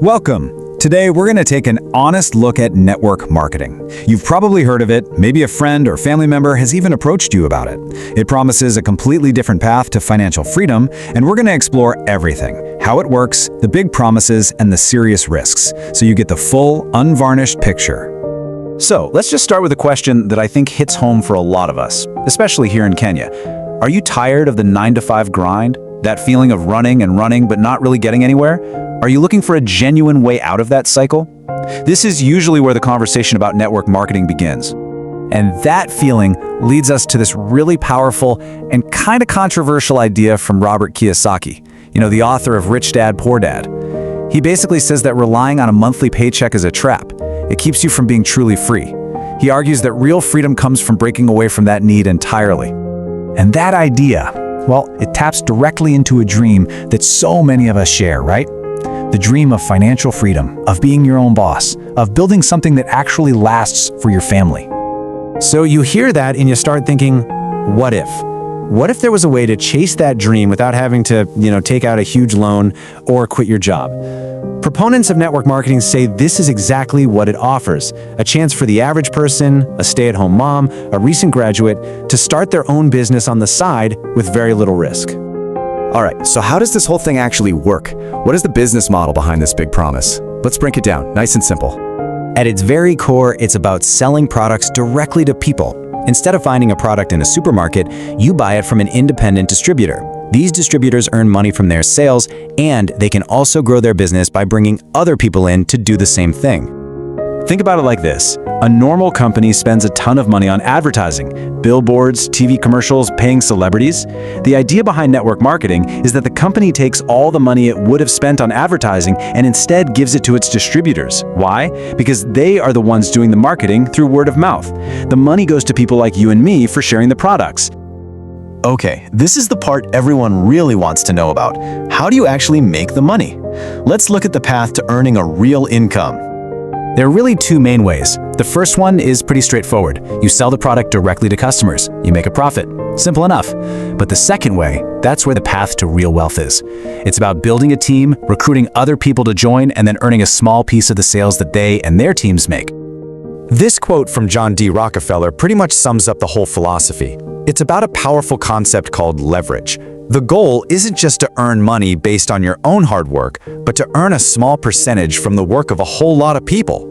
Welcome! Today we're going to take an honest look at network marketing. You've probably heard of it, maybe a friend or family member has even approached you about it. It promises a completely different path to financial freedom, and we're going to explore everything: how it works, the big promises, and the serious risks, so you get the full, unvarnished picture. So, let's just start with a question that I think hits home for a lot of us, especially here in Kenya. Are you tired of the 9-to-5 grind? That feeling of running and running but not really getting anywhere? Are you looking for a genuine way out of that cycle? This is usually where the conversation about network marketing begins. And that feeling leads us to this really powerful and kind of controversial idea from Robert Kiyosaki, the author of Rich Dad, Poor Dad. He basically says that relying on a monthly paycheck is a trap. It keeps you from being truly free. He argues that real freedom comes from breaking away from that need entirely. And that idea, well, it taps directly into a dream that so many of us share, right? The dream of financial freedom, of being your own boss, of building something that actually lasts for your family. So you hear that and you start thinking, what if? What if there was a way to chase that dream without having to, take out a huge loan or quit your job? Proponents of network marketing say this is exactly what it offers: a chance for the average person, a stay-at-home mom, a recent graduate, to start their own business on the side with very little risk. All right, so how does this whole thing actually work? What is the business model behind this big promise? Let's break it down, nice and simple. At its very core, it's about selling products directly to people. Instead of finding a product in a supermarket, you buy it from an independent distributor. These distributors earn money from their sales, and they can also grow their business by bringing other people in to do the same thing. Think about it like this. A normal company spends a ton of money on advertising, billboards, TV commercials, paying celebrities. The idea behind network marketing is that the company takes all the money it would have spent on advertising and instead gives it to its distributors. Why? Because they are the ones doing the marketing through word of mouth. The money goes to people like you and me for sharing the products. Okay, this is the part everyone really wants to know about. How do you actually make the money? Let's look at the path to earning a real income. There are really two main ways. The first one is pretty straightforward. You sell the product directly to customers. You make a profit. Simple enough. But the second way, that's where the path to real wealth is. It's about building a team, recruiting other people to join, and then earning a small piece of the sales that they and their teams make. This quote from John D. Rockefeller pretty much sums up the whole philosophy. It's about a powerful concept called leverage. The goal isn't just to earn money based on your own hard work, but to earn a small percentage from the work of a whole lot of people.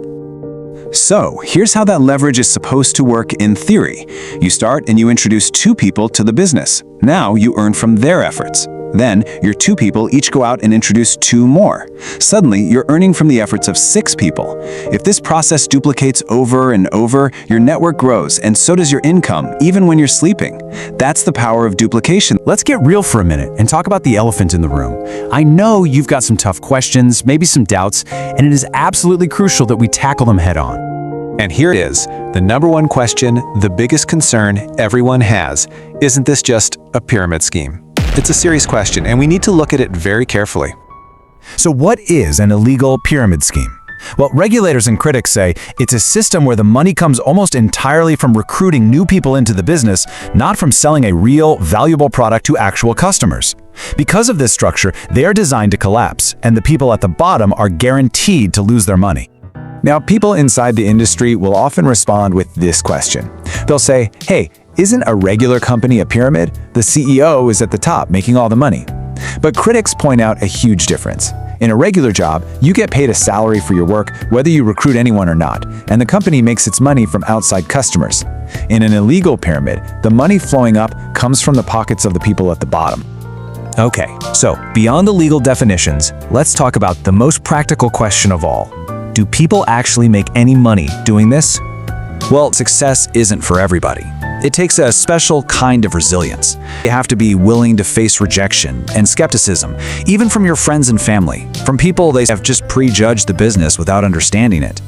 So, here's how that leverage is supposed to work in theory. You start and you introduce 2 people to the business. Now you earn from their efforts. Then, your 2 people each go out and introduce 2 more. Suddenly, you're earning from the efforts of 6 people. If this process duplicates over and over, your network grows, and so does your income, even when you're sleeping. That's the power of duplication. Let's get real for a minute and talk about the elephant in the room. I know you've got some tough questions, maybe some doubts, and it is absolutely crucial that we tackle them head on. And here it is, the number one question, the biggest concern everyone has. Isn't this just a pyramid scheme? It's a serious question, and we need to look at it very carefully. So what is an illegal pyramid scheme? Well, regulators and critics say it's a system where the money comes almost entirely from recruiting new people into the business, not from selling a real, valuable product to actual customers. Because of this structure, they are designed to collapse, and the people at the bottom are guaranteed to lose their money. Now, people inside the industry will often respond with this question. They'll say, hey, isn't a regular company a pyramid? The CEO is at the top making all the money. But critics point out a huge difference. In a regular job, you get paid a salary for your work, whether you recruit anyone or not, and the company makes its money from outside customers. In an illegal pyramid, the money flowing up comes from the pockets of the people at the bottom. Okay, so beyond the legal definitions, let's talk about the most practical question of all. Do people actually make any money doing this? Well, success isn't for everybody. It takes a special kind of resilience. You have to be willing to face rejection and skepticism, even from your friends and family, from people they have just prejudged the business without understanding it.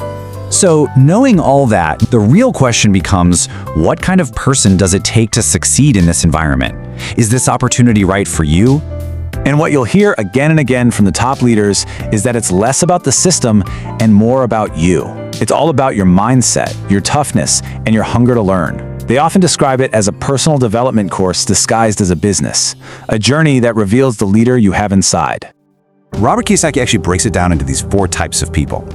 So, knowing all that, the real question becomes, what kind of person does it take to succeed in this environment? Is this opportunity right for you? And what you'll hear again and again from the top leaders is that it's less about the system and more about you. It's all about your mindset, your toughness, and your hunger to learn. They often describe it as a personal development course disguised as a business, a journey that reveals the leader you have inside. Robert Kiyosaki actually breaks it down into these 4 types of people.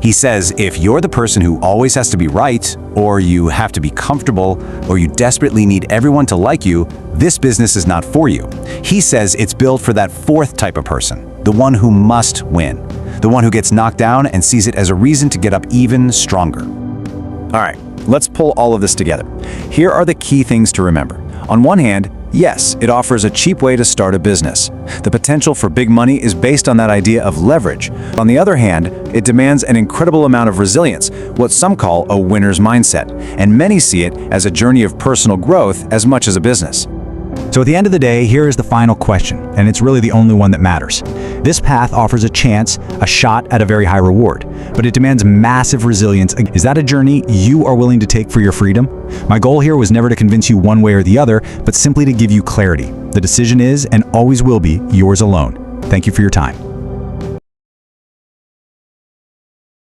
He says if you're the person who always has to be right, or you have to be comfortable, or you desperately need everyone to like you, this business is not for you. He says it's built for that 4th type of person, the one who must win, the one who gets knocked down and sees it as a reason to get up even stronger. All right, let's pull all of this together. Here are the key things to remember. On one hand, yes, it offers a cheap way to start a business. The potential for big money is based on that idea of leverage. On the other hand, it demands an incredible amount of resilience, what some call a winner's mindset, and many see it as a journey of personal growth as much as a business. So at the end of the day, here is the final question, and it's really the only one that matters. This path offers a chance, a shot at a very high reward, but it demands massive resilience. Is that a journey you are willing to take for your freedom? My goal here was never to convince you one way or the other, but simply to give you clarity. The decision is, and always will be, yours alone. Thank you for your time.